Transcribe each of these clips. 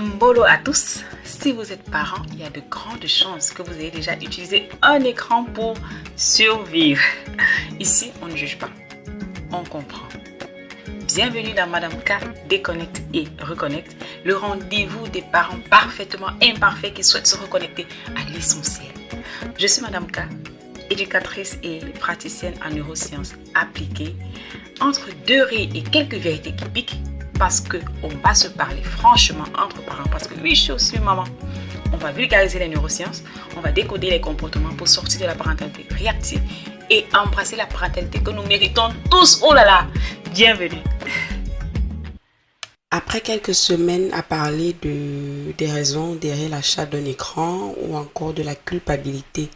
Mbolo à tous, si vous êtes parents, il y a de grandes chances que vous ayez déjà utilisé un écran pour survivre. Ici, on ne juge pas, on comprend. Bienvenue dans Madame K, Déconnecte et Reconnecte, le rendez-vous des parents parfaitement imparfaits qui souhaitent se reconnecter à l'essentiel. Je suis Madame K, éducatrice et praticienne en neurosciences appliquées, entre deux rires et quelques vérités qui piquent, parce qu'on va se parler franchement entre parents, parce que oui, je suis aussi maman. On va vulgariser les neurosciences, on va décoder les comportements pour sortir de la parentalité réactive et embrasser la parentalité que nous méritons tous. Oh là là, bienvenue. Après quelques semaines à parler des raisons derrière l'achat d'un écran ou encore de la culpabilité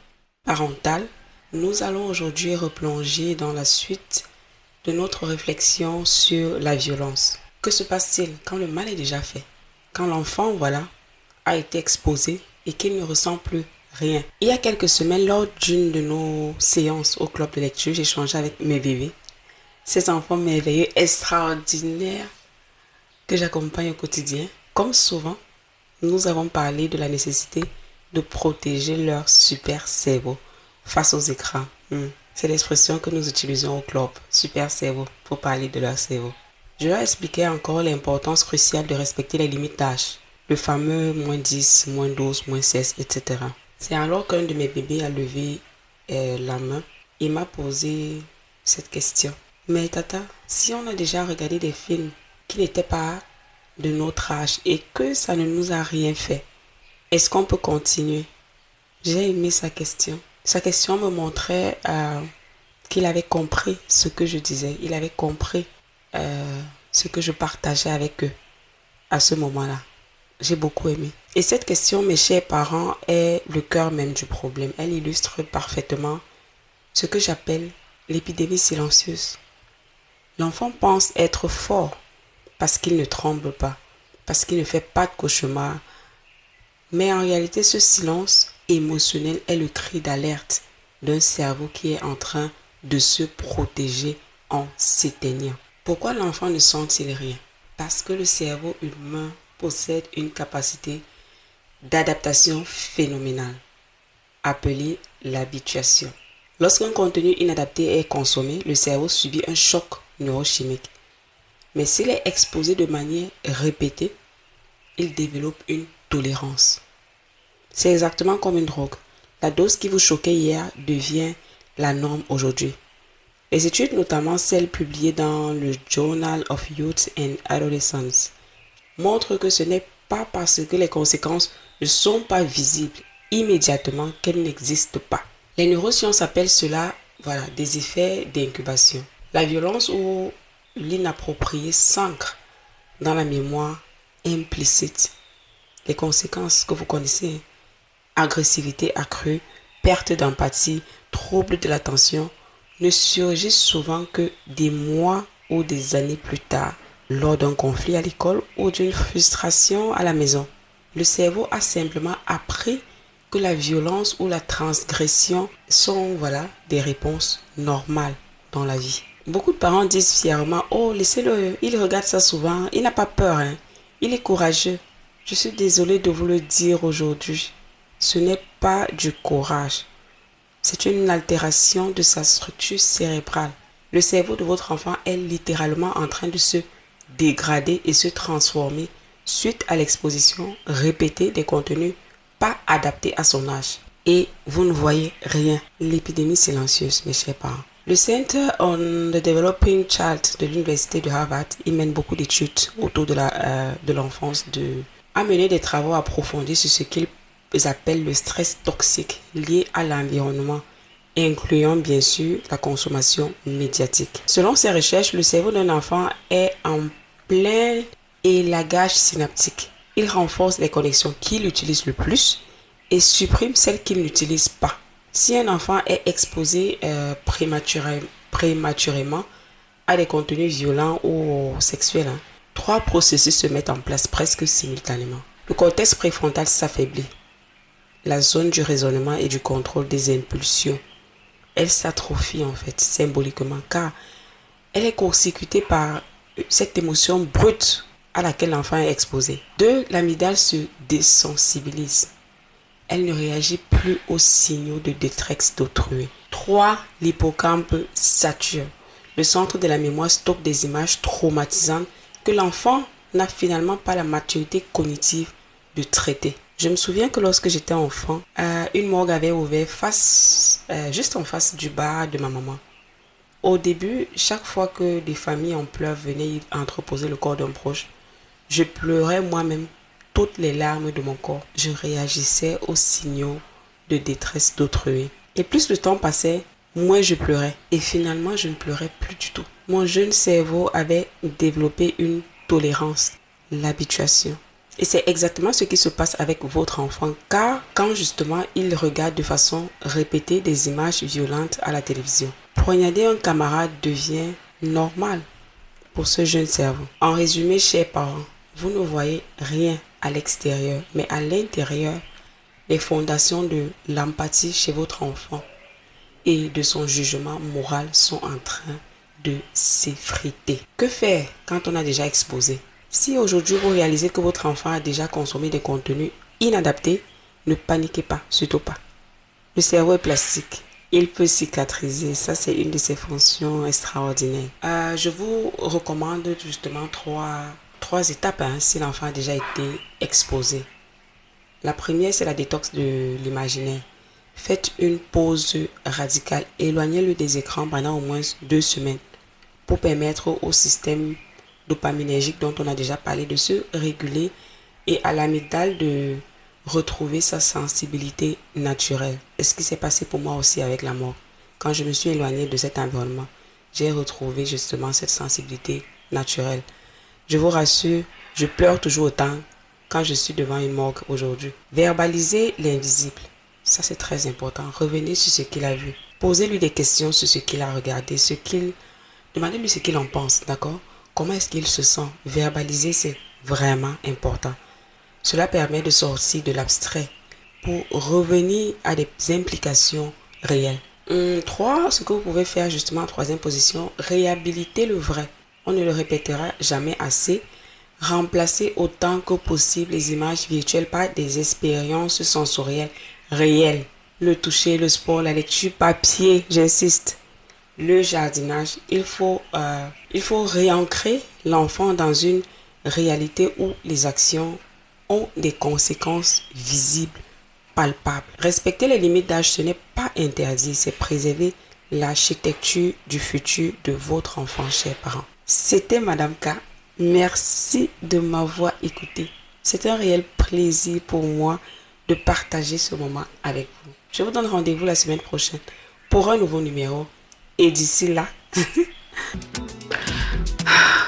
parentale, nous allons aujourd'hui replonger dans la suite de notre réflexion sur la violence. Que se passe-t-il quand le mal est déjà fait? Quand l'enfant, a été exposé et qu'il ne ressent plus rien. Il y a quelques semaines, lors d'une de nos séances au club de lecture, j'échangeais avec mes bébés, ces enfants merveilleux, extraordinaires, que j'accompagne au quotidien. Comme souvent, nous avons parlé de la nécessité de protéger leur super cerveau face aux écrans. C'est l'expression que nous utilisons au club, super cerveau, pour parler de leur cerveau. Je leur expliquais encore l'importance cruciale de respecter les limites d'âge, le fameux -10, -12, -16, etc. C'est alors qu'un de mes bébés a levé la main et m'a posé cette question. Mais tata, si on a déjà regardé des films qui n'étaient pas de notre âge et que ça ne nous a rien fait, est-ce qu'on peut continuer? J'ai aimé sa question. Sa question me montrait qu'il avait compris ce que je disais. Il avait compris ce que je partageais avec eux à ce moment-là. J'ai beaucoup aimé. Et cette question, mes chers parents, est le cœur même du problème. Elle illustre parfaitement ce que j'appelle l'épidémie silencieuse. L'enfant pense être fort parce qu'il ne tremble pas, parce qu'il ne fait pas de cauchemar. Mais en réalité, ce silence émotionnel est le cri d'alerte d'un cerveau qui est en train de se protéger en s'éteignant. Pourquoi l'enfant ne sent-il rien? Parce que le cerveau humain possède une capacité d'adaptation phénoménale, appelée l'habituation. Lorsqu'un contenu inadapté est consommé, le cerveau subit un choc neurochimique. Mais s'il est exposé de manière répétée, il développe une tolérance. C'est exactement comme une drogue. La dose qui vous choquait hier devient la norme aujourd'hui. Les études, notamment celles publiées dans le Journal of Youth and Adolescence, montrent que ce n'est pas parce que les conséquences ne sont pas visibles immédiatement qu'elles n'existent pas. Les neurosciences appellent cela des effets d'incubation. La violence ou l'inapproprié s'ancre dans la mémoire implicite. Les conséquences que vous connaissez, agressivité accrue, perte d'empathie, trouble de l'attention, ne surgissent souvent que des mois ou des années plus tard, lors d'un conflit à l'école ou d'une frustration à la maison. Le cerveau a simplement appris que la violence ou la transgression sont des réponses normales dans la vie. Beaucoup de parents disent fièrement: oh, laissez-le, il regarde ça souvent, il n'a pas peur, il est courageux. Je suis désolée de vous le dire aujourd'hui, ce n'est pas du courage. C'est une altération de sa structure cérébrale. Le cerveau de votre enfant est littéralement en train de se dégrader et se transformer suite à l'exposition répétée des contenus pas adaptés à son âge. Et vous ne voyez rien. L'épidémie silencieuse, mes chers parents. Le Center on the Developing Child de l'Université de Harvard, il mène beaucoup d'études autour de l'enfance, a mené des travaux approfondis sur ce qu'ils appellent le stress toxique lié à l'environnement, incluant bien sûr la consommation médiatique. Selon ces recherches, le cerveau d'un enfant est en plein élagage synaptique. Il renforce les connexions qu'il utilise le plus et supprime celles qu'il n'utilise pas. Si un enfant est exposé prématurément à des contenus violents ou sexuels, 3 processus se mettent en place presque simultanément. Le cortex préfrontal s'affaiblit. La zone du raisonnement et du contrôle des impulsions, elle s'atrophie symboliquement, car elle est court-circuitée par cette émotion brute à laquelle l'enfant est exposé. 2. L'amygdale se désensibilise. Elle ne réagit plus aux signaux de détresse d'autrui. 3. L'hippocampe sature. Le centre de la mémoire stocke des images traumatisantes que l'enfant n'a finalement pas la maturité cognitive de traiter. Je me souviens que lorsque j'étais enfant, une morgue avait ouvert juste en face du bar de ma maman. Au début, chaque fois que des familles en pleurs venaient entreposer le corps d'un proche, je pleurais moi-même toutes les larmes de mon corps. Je réagissais aux signaux de détresse d'autrui. Et plus le temps passait, moins je pleurais. Et finalement, je ne pleurais plus du tout. Mon jeune cerveau avait développé une tolérance, l'habituation. Et c'est exactement ce qui se passe avec votre enfant, car quand justement il regarde de façon répétée des images violentes à la télévision, poignarder un camarade devient normal pour ce jeune cerveau. En résumé, chers parents, vous ne voyez rien à l'extérieur, mais à l'intérieur, les fondations de l'empathie chez votre enfant et de son jugement moral sont en train de s'effriter. Que faire quand on a déjà exposé? Si aujourd'hui vous réalisez que votre enfant a déjà consommé des contenus inadaptés, ne paniquez pas, surtout pas. Le cerveau est plastique. Il peut cicatriser. Ça, c'est une de ses fonctions extraordinaires. Je vous recommande justement trois étapes si l'enfant a déjà été exposé. La première, c'est la détox de l'imaginaire. Faites une pause radicale. Éloignez-le des écrans pendant au moins 2 semaines pour permettre au système dopaminergique dont on a déjà parlé de se réguler et à l'amygdale de retrouver sa sensibilité naturelle. Et ce qui s'est passé pour moi aussi avec la mort. Quand je me suis éloignée de cet environnement, j'ai retrouvé justement cette sensibilité naturelle. Je vous rassure, je pleure toujours autant quand je suis devant une morgue aujourd'hui. Verbalisez l'invisible. Ça, c'est très important. Revenez sur ce qu'il a vu. Posez-lui des questions sur ce qu'il a regardé, demandez-lui ce qu'il en pense, d'accord? Comment est-ce qu'il se sent? Verbaliser, c'est vraiment important. Cela permet de sortir de l'abstrait pour revenir à des implications réelles. 3, ce que vous pouvez faire justement en troisième position, réhabiliter le vrai. On ne le répétera jamais assez. Remplacer autant que possible les images virtuelles par des expériences sensorielles réelles. Le toucher, le sport, la lecture, papier, j'insiste. Le jardinage, il faut réancrer l'enfant dans une réalité où les actions ont des conséquences visibles, palpables. Respecter les limites d'âge, ce n'est pas interdit, c'est préserver l'architecture du futur de votre enfant, chers parents. C'était Madame K. Merci de m'avoir écouté. C'est un réel plaisir pour moi de partager ce moment avec vous. Je vous donne rendez-vous la semaine prochaine pour un nouveau numéro. Et d'ici là,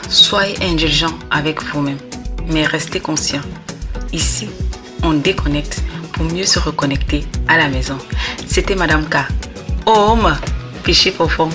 soyez indulgents avec vous-même, mais restez conscients. Ici, on déconnecte pour mieux se reconnecter à la maison. C'était Madame K. Home, Pichi Profond.